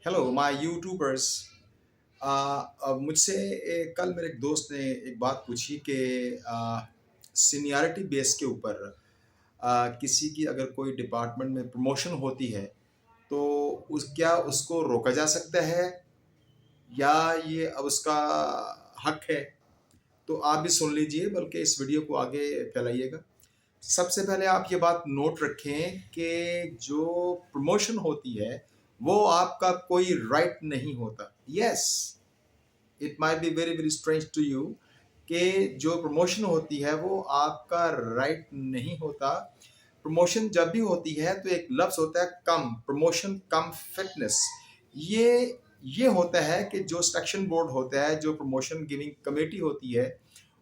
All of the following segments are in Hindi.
Hello my YouTubers. मुझसे कल मेरे एक दोस्त ने एक बात पूछी कि सीनियरिटी बेस के ऊपर किसी की अगर कोई डिपार्टमेंट में प्रमोशन होती है तो उस क्या उसको रोका जा सकता है या ये अब उसका हक है। तो आप भी सुन लीजिए बल्कि इस वीडियो को आगे फैलाइएगा। सबसे पहले आप ये बात नोट रखें कि जो प्रमोशन होती है वो आपका कोई राइट नहीं होता। Yes, it might be very very strange to you कि जो प्रमोशन होती है वो आपका राइट नहीं होता। प्रमोशन जब भी होती है तो एक लफ्ज होता है कम, प्रमोशन कम फिटनेस। ये होता है कि जो सिलेक्शन बोर्ड होता है, जो प्रमोशन गिविंग कमेटी होती है,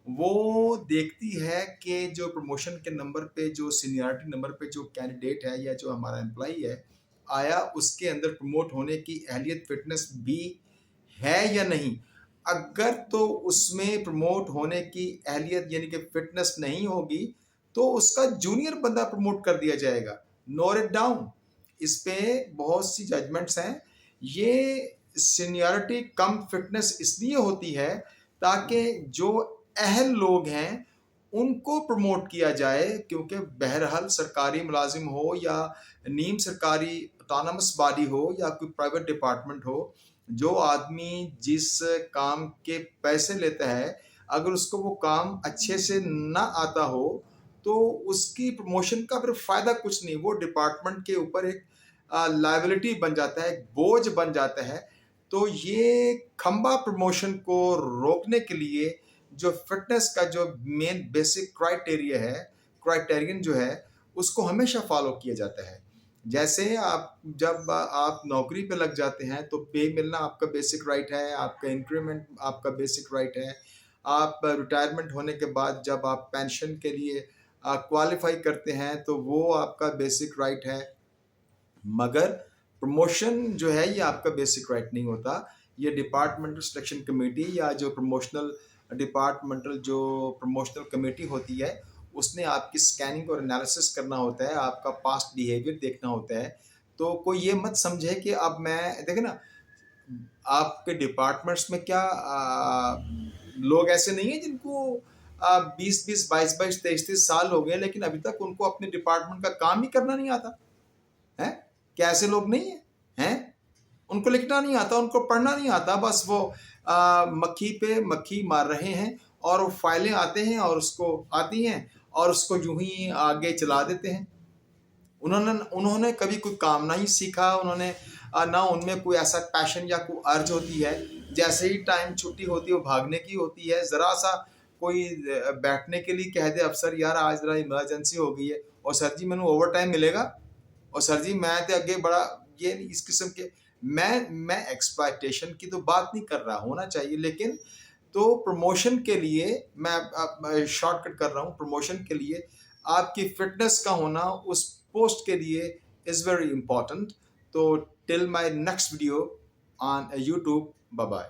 वो देखती है कि जो प्रमोशन के नंबर पे, जो सीनियरिटी नंबर पे जो कैंडिडेट है या जो हमारा एम्प्लॉई है आया, उसके अंदर प्रमोट होने की अहलियत फिटनेस भी है या नहीं। अगर तो उसमें प्रमोट होने की अहलियत यानी कि फिटनेस नहीं होगी तो उसका जूनियर बंदा प्रमोट कर दिया जाएगा। Note it down. इस पे बहुत सी जजमेंट्स हैं। ये सीनियरिटी कम फिटनेस इसलिए होती है ताकि जो अहल लोग हैं उनको प्रमोट किया जाए, क्योंकि बहरहाल सरकारी मुलाजिम हो या नीम सरकारी ऑटोनमस बॉडी हो या कोई प्राइवेट डिपार्टमेंट हो, जो आदमी जिस काम के पैसे लेता है अगर उसको वो काम अच्छे से ना आता हो तो उसकी प्रमोशन का फिर फायदा कुछ नहीं। वो डिपार्टमेंट के ऊपर एक लायबिलिटी बन जाता है, एक बोझ बन जाता है। तो ये खंबा प्रमोशन को रोकने के लिए जो फिटनेस का जो मेन बेसिक क्राइटेरिया है, क्राइटेरियन जो है, उसको हमेशा फॉलो किया जाता है। जैसे आप जब आप नौकरी पे लग जाते हैं तो पे मिलना आपका बेसिक राइट है, आपका इंक्रीमेंट आपका बेसिक राइट है। आप रिटायरमेंट होने के बाद जब आप पेंशन के लिए क्वालिफाई करते हैं तो वो आपका बेसिक राइट है। मगर प्रमोशन जो है ये आपका बेसिक राइट नहीं होता। ये डिपार्टमेंटल सिलेक्शन कमेटी या जो प्रमोशनल कमेटी होती है उसने आपकी स्कैनिंग और एनालिसिस करना होता है, आपका पास्ट बिहेवियर देखना होता है। तो कोई ये मत समझे कि अब मैं देखे ना, आपके डिपार्टमेंट्स में क्या लोग ऐसे नहीं है जिनको 20-20 22-22 23-23 साल हो गए लेकिन अभी तक उनको अपने डिपार्टमेंट का काम ही करना नहीं आता है। क्या ऐसे लोग नहीं है हैं? उनको लिखना नहीं आता, उनको पढ़ना नहीं आता, बस वो मक्खी पे मक्खी मार रहे हैं और वो फाइलें आते हैं और उसको आती हैं और उसको यूं ही आगे चला देते हैं। उन्होंने उन्होंने कभी कोई काम नहीं सीखा, उन्होंने ना उनमें कोई ऐसा पैशन या कोई अर्ज होती है। जैसे ही टाइम छुट्टी होती है वो भागने की होती है। ज़रा सा कोई बैठने के लिए कह दे अफसर, यार आज ज़रा इमरजेंसी हो गई है और सर जी मैंने ओवर टाइम मिलेगा और सर जी मैं तो अगे बड़ा ये इस किस्म के, मैं एक्सप्लॉयटेशन की तो बात नहीं कर रहा, होना चाहिए लेकिन तो प्रमोशन के लिए मैं शॉर्टकट कर रहा हूँ। प्रमोशन के लिए आपकी फिटनेस का होना उस पोस्ट के लिए इज़ वेरी इंपॉर्टेंट। तो till my next video on YouTube, bye bye.